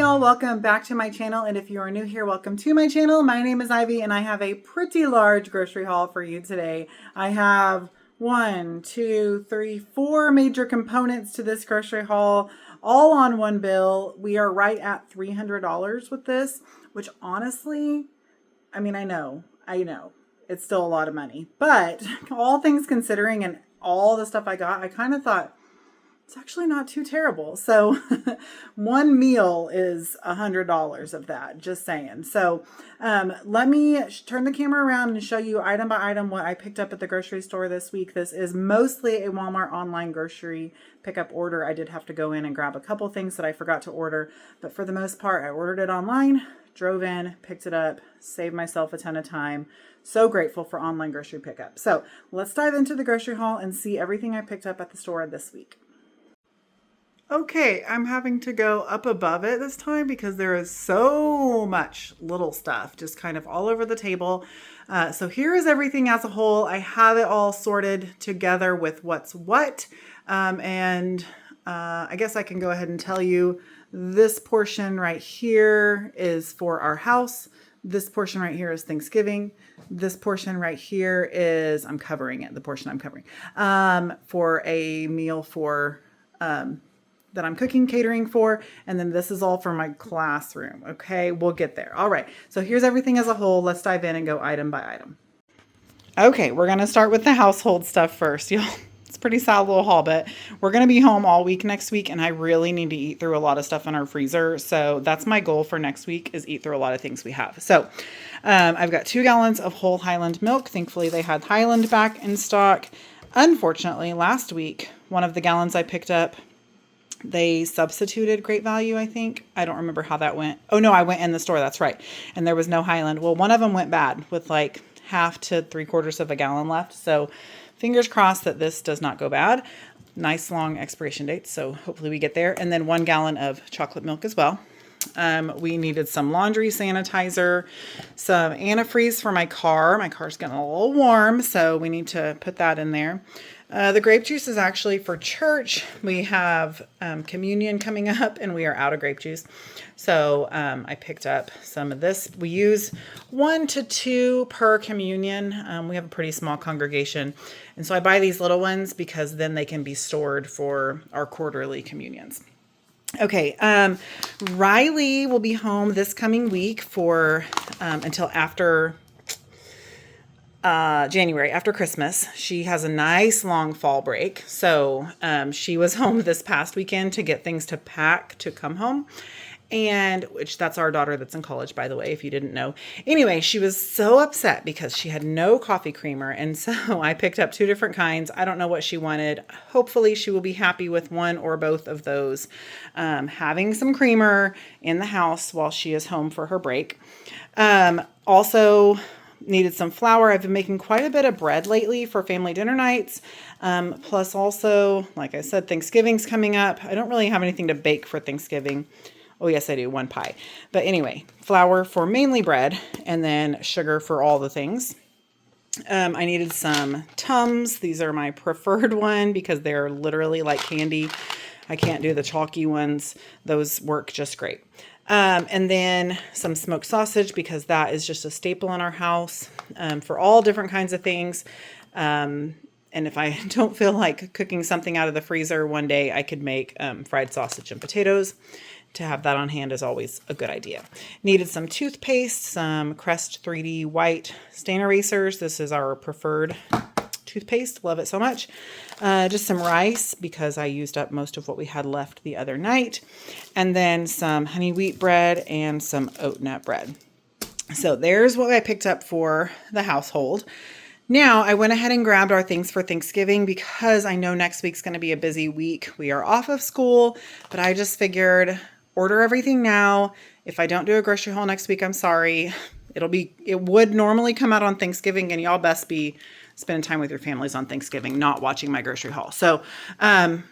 y'all, welcome back to my channel, and if you are new here, welcome to my channel. My name is Ivy and I have a pretty large grocery haul for you today. I have 4 major components to this grocery haul, all on one bill. We are right at $300 with this, which honestly, I mean, I know, it's still a lot of money, but all things considering and all the stuff I got, I kind of thought, it's actually not too terrible. So one meal is $100 of that, just saying. So let me turn the camera around and show you item by item what I picked up at the grocery store this week. This is mostly a Walmart online grocery pickup order. I did have to go in and grab a couple things that I forgot to order, but for the most part, I ordered it online, drove in, picked it up, saved myself a ton of time. So grateful for online grocery pickup. So let's dive into the grocery haul and see everything I picked up at the store this week. Okay, I'm having to go up above it this time because there is so much little stuff just kind of all over the table. So here is everything as a whole. I have it all sorted together with what's what. I guess I can go ahead and tell you this portion right here is for our house. This portion right here is Thanksgiving. This portion right here is, I'm covering it, the portion I'm covering, for a meal for, that I'm cooking, catering for, and then this is all for my classroom. Okay, we'll get there. All right, so here's everything as a whole. Let's dive in and go item by item. Okay, we're gonna start with the household stuff first, y'all. It's a pretty sad little haul, but we're gonna be home all week next week, and I really need to eat through a lot of stuff in our freezer. So that's my goal for next week, is eat through a lot of things we have. So I've got 2 gallons of whole Highland milk. Thankfully, they had Highland back in stock. Unfortunately, last week, one of the gallons I picked up, they substituted Great Value, I think. I don't remember how that went. Oh no, I went in the store, that's right. And there was no Highland. Well, one of them went bad with like half to 3/4 of a gallon left. So fingers crossed that this does not go bad. Nice long expiration date, so hopefully we get there. And then 1 gallon of chocolate milk as well. We needed some laundry sanitizer, some antifreeze for my car. My car's getting a little warm, so we need to put that in there. The grape juice is actually for church. We have communion coming up and we are out of grape juice. So I picked up some of this. We use 1 to 2 per communion. We have a pretty small congregation. And so I buy these little ones because then they can be stored for our quarterly communions. Okay, Riley will be home this coming week for until after January, after Christmas. She has a nice long fall break. So she was home this past weekend to get things to pack to come home. And which that's our daughter that's in college, by the way, if you didn't know. Anyway, she was so upset because she had no coffee creamer. And so I picked up 2 different kinds. I don't know what she wanted. Hopefully she will be happy with one or both of those. Having some creamer in the house while she is home for her break. Also needed some flour. I've been making quite a bit of bread lately for family dinner nights. Plus also, like I said, Thanksgiving's coming up. I don't really have anything to bake for Thanksgiving. Oh yes, I do, 1 pie. But anyway, flour for mainly bread and then sugar for all the things. I needed some Tums. These are my preferred one because they're literally like candy. I can't do the chalky ones. Those work just great. And then some smoked sausage because that is just a staple in our house for all different kinds of things. And if I don't feel like cooking something out of the freezer one day, I could make fried sausage and potatoes. To have that on hand is always a good idea. Needed some toothpaste, some Crest 3D white stain erasers. This is our preferred toothpaste. Love it so much. Just some rice because I used up most of what we had left the other night. And then some honey wheat bread and some oat nut bread. So there's what I picked up for the household. Now I went ahead and grabbed our things for Thanksgiving because I know next week's going to be a busy week. We are off of school, but I just figured order everything now. If I don't do a grocery haul next week, I'm sorry. It would normally come out on Thanksgiving, and y'all best be spending time with your families on Thanksgiving, not watching my grocery haul. So I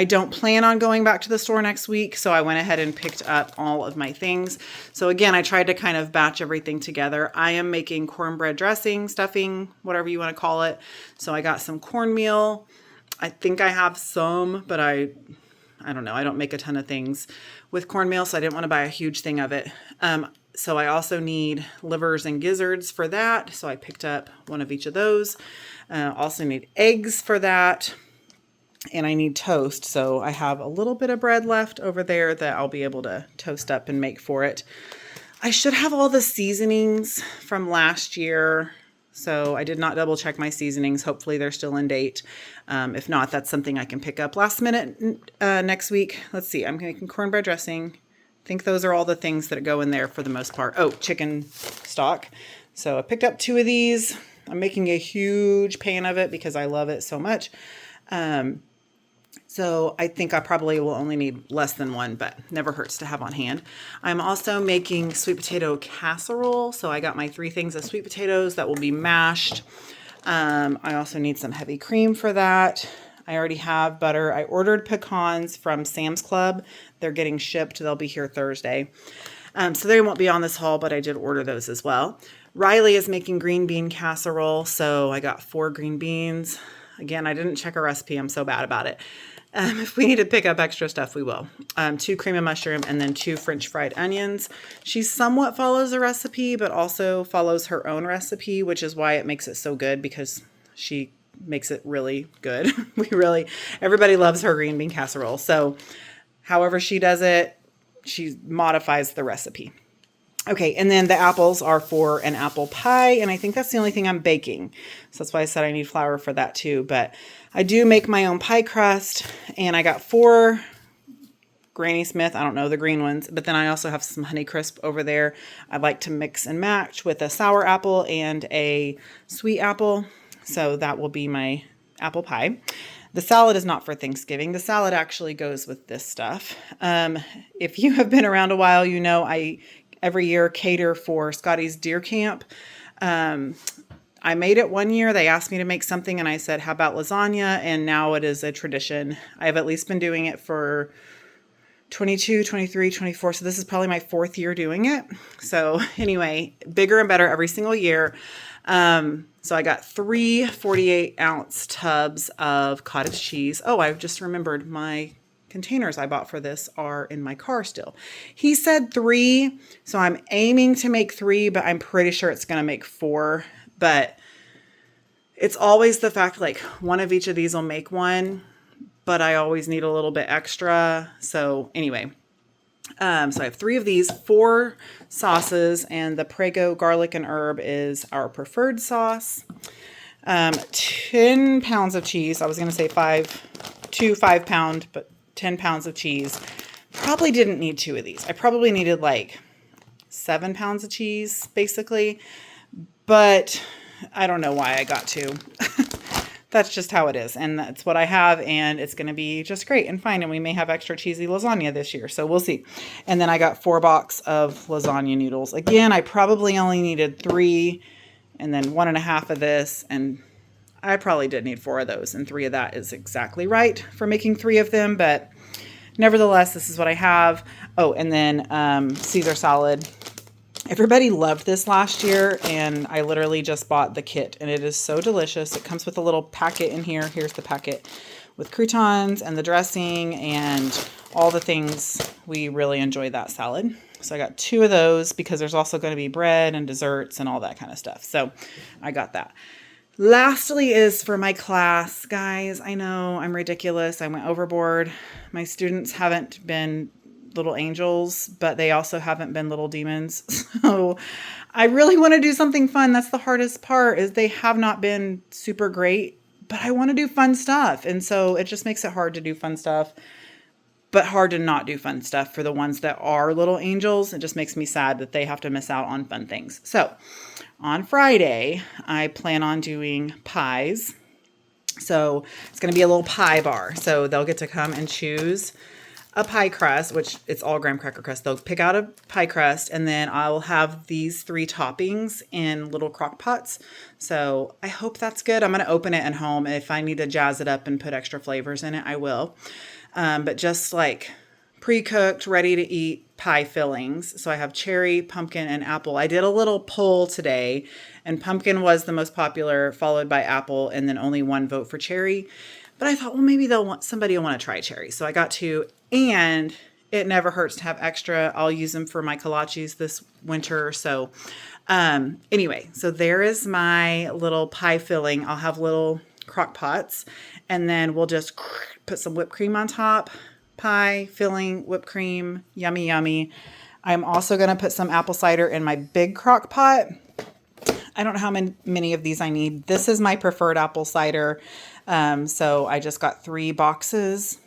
don't plan on going back to the store next week, so I went ahead and picked up all of my things. So again, I tried to kind of batch everything together. I am making cornbread dressing, stuffing, whatever you want to call it. So I got some cornmeal. I think I have some, but I I don't know. I don't make a ton of things with cornmeal, so I didn't want to buy a huge thing of it. So I also need livers and gizzards for that. So I picked up one of each of those. Also need eggs for that. And I need toast. So I have a little bit of bread left over there that I'll be able to toast up and make for it. I should have all the seasonings from last year. So I did not double check my seasonings. Hopefully they're still in date. If not, that's something I can pick up last minute next week. Let's see. I'm making cornbread dressing. I think those are all the things that go in there for the most part. Oh, chicken stock. So I picked up 2 of these. I'm making a huge pan of it because I love it so much. So I think I probably will only need less than 1, but never hurts to have on hand. I'm also making sweet potato casserole. So I got my 3 things of sweet potatoes that will be mashed. I also need some heavy cream for that. I already have butter. I ordered pecans from Sam's Club. They're getting shipped. They'll be here Thursday. So they won't be on this haul, but I did order those as well. Riley is making green bean casserole. So I got 4 green beans. Again, I didn't check a recipe. I'm so bad about it. If we need to pick up extra stuff, we will. 2 cream of mushroom and then 2 French fried onions. She somewhat follows a recipe, but also follows her own recipe, which is why it makes it so good because she makes it really good. Everybody loves her green bean casserole. So however she does it, she modifies the recipe. Okay, and then the apples are for an apple pie, and I think that's the only thing I'm baking. So that's why I said I need flour for that too. But I do make my own pie crust, and I got 4 Granny Smith. I don't know the green ones, but then I also have some Honey Crisp over there. I like to mix and match with a sour apple and a sweet apple. So that will be my apple pie. The salad is not for Thanksgiving. The salad actually goes with this stuff. If you have been around a while, you know I every year cater for Scotty's deer camp. I made it one year. They asked me to make something and I said, how about lasagna? And now it is a tradition. I've at least been doing it for 22, 23, 24. So this is probably my 4th year doing it. So anyway, bigger and better every single year. So I got 3 48-ounce tubs of cottage cheese. Oh, I just remembered my containers I bought for this are in my car still. He said 3, so I'm aiming to make 3, but I'm pretty sure it's going to make 4. But it's always the fact like one of each of these will make 1, but I always need a little bit extra. So anyway, so I have 3 of these, 4 sauces, and the Prego garlic and herb is our preferred sauce. 10 pounds of cheese. I was going to say 2 5-pound, but 10 pounds of cheese. Probably didn't need 2 of these. I probably needed like 7 pounds of cheese, basically. But I don't know why I got 2. That's just how it is. And that's what I have. And it's going to be just great and fine. And we may have extra cheesy lasagna this year. So we'll see. And then I got 4 boxes of lasagna noodles. Again, I probably only needed 3 and then 1.5 of this. And I probably did need 4 of those, and 3 of that is exactly right for making 3 of them, but nevertheless, this is what I have. Oh, and then Caesar salad. Everybody loved this last year, and I literally just bought the kit, and it is so delicious. It comes with a little packet in here. Here's the packet with croutons and the dressing and all the things. We really enjoy that salad. So I got 2 of those because there's also going to be bread and desserts and all that kind of stuff. So I got that. Lastly is for my class, guys. I know I'm ridiculous. I went overboard. My students haven't been little angels, but they also haven't been little demons. So I really want to do something fun. That's the hardest part, is they have not been super great, but I want to do fun stuff. And so it just makes it hard to do fun stuff, but hard to not do fun stuff for the ones that are little angels. It just makes me sad that they have to miss out on fun things. So on Friday, I plan on doing pies. So it's going to be a little pie bar. So they'll get to come and choose a pie crust, which it's all graham cracker crust. They'll pick out a pie crust, and then I'll have these 3 toppings in little crock pots. So I hope that's good. I'm going to open it at home. If I need to jazz it up and put extra flavors in it, I will. But just like pre-cooked, ready to eat pie fillings. So I have cherry, pumpkin, and apple. I did a little poll today, and pumpkin was the most popular, followed by apple, and then only 1 vote for cherry. But I thought, well, maybe somebody will want to try cherries. So I got two, and it never hurts to have extra. I'll use them for my kolaches this winter. So anyway, so there is my little pie filling. I'll have little crock pots, and then we'll just put some whipped cream on top. Pie, filling, whipped cream, yummy, yummy. I'm also going to put some apple cider in my big crock pot. I don't know how many of these I need. This is my preferred apple cider. So I just got 3 boxes.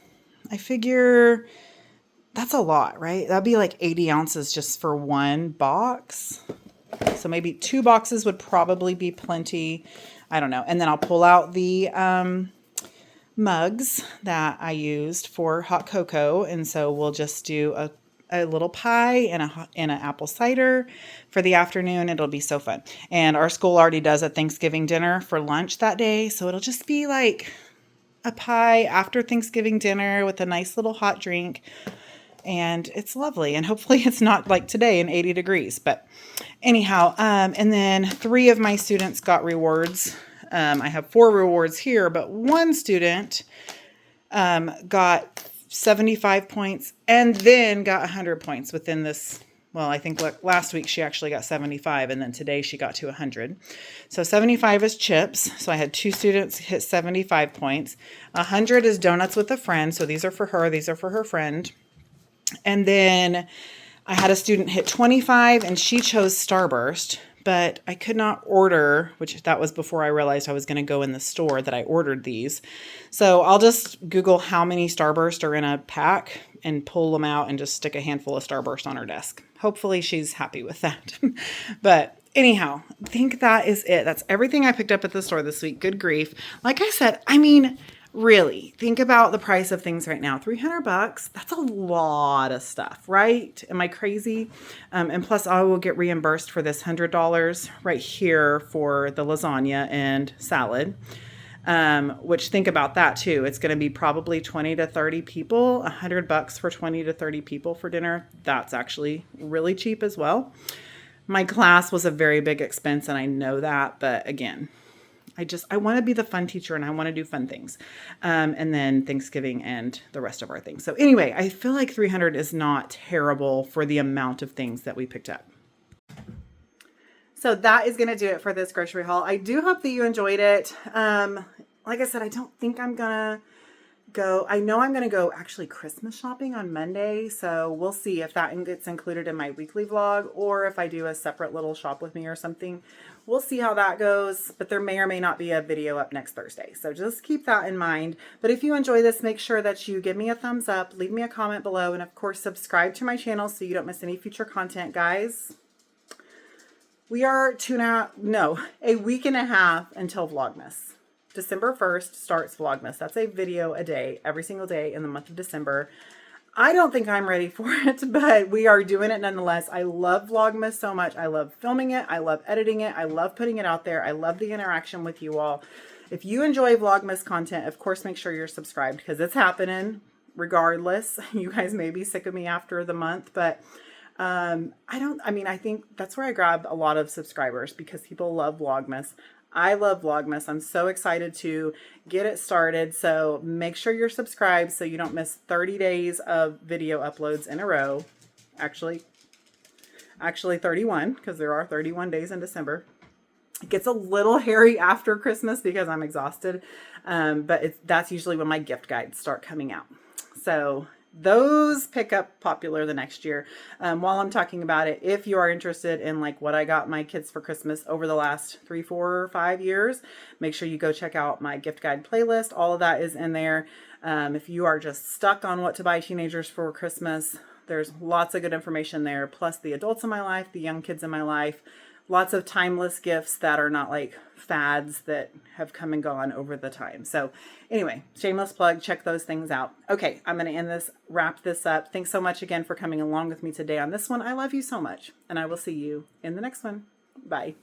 I figure that's a lot, right? That'd be like 80 ounces just for one box. So maybe 2 boxes would probably be plenty. I don't know. And then I'll pull out the mugs that I used for hot cocoa. And so we'll just do a little pie and an apple cider for the afternoon. It'll be so fun. And our school already does a Thanksgiving dinner for lunch that day. So it'll just be like a pie after Thanksgiving dinner with a nice little hot drink. And it's lovely. And hopefully it's not like today in 80 degrees. But anyhow, and then 3 of my students got rewards. I have 4 rewards here, but one student got 75 points and then got 100 points within this. Well, I think last week she actually got 75, and then today she got to 100. So 75 is chips. So I had 2 students hit 75 points. 100 is donuts with a friend. So these are for her. These are for her friend. And then I had a student hit 25, and she chose Starburst, but I could not order, which that was before I realized I was going to go in the store that I ordered these. So I'll just Google how many Starburst are in a pack and pull them out and just stick a handful of Starburst on her desk. Hopefully she's happy with that. But anyhow, I think that is it. That's everything I picked up at the store this week. Good grief. Like I said, I mean, really, think about the price of things right now. $300, that's a lot of stuff, right? Am I crazy? And plus I will get reimbursed for this $100 right here for the lasagna and salad. Which think about that too. It's going to be probably 20 to 30 people, $100 for 20 to 30 people for dinner. That's actually really cheap as well. My class was a very big expense, and I know that, but again, I want to be the fun teacher, and I want to do fun things. And then Thanksgiving and the rest of our things. So anyway, I feel like 300 is not terrible for the amount of things that we picked up. So that is going to do it for this grocery haul. I do hope that you enjoyed it. Like I said, I don't think I'm going to go. I know I'm going to go actually Christmas shopping on Monday. So we'll see if that gets included in my weekly vlog, or if I do a separate little shop with me or something. We'll see how that goes, but there may or may not be a video up next Thursday. So just keep that in mind. But if you enjoy this, make sure that you give me a thumbs up, leave me a comment below, and of course, subscribe to my channel so you don't miss any future content, guys. We are a week and a half until Vlogmas. December 1st starts Vlogmas. That's a video a day, every single day in the month of December. I don't think I'm ready for it, but we are doing it nonetheless. I love Vlogmas so much. I love filming it. I love editing it. I love putting it out there. I love the interaction with you all. If you enjoy Vlogmas content, of course, make sure you're subscribed, because it's happening regardless. You guys may be sick of me after the month, but I think that's where I grab a lot of subscribers, because people love Vlogmas. I love Vlogmas. I'm so excited to get it started. So make sure you're subscribed so you don't miss 30 days of video uploads in a row. Actually 31, because there are 31 days in December. It gets a little hairy after Christmas because I'm exhausted. But that's usually when my gift guides start coming out. So those pick up popular the next year. While I'm talking about it, if you are interested in like what I got my kids for Christmas over the last 3, 4, 5 years, make sure you go check out my gift guide playlist. All of that is in there. If you are just stuck on what to buy teenagers for Christmas, there's lots of good information there. Plus the adults in my life, the young kids in my life, lots of timeless gifts that are not like fads that have come and gone over the time. So anyway, shameless plug, check those things out. Okay, I'm going to wrap this up. Thanks so much again for coming along with me today on this one. I love you so much, and I will see you in the next one. Bye.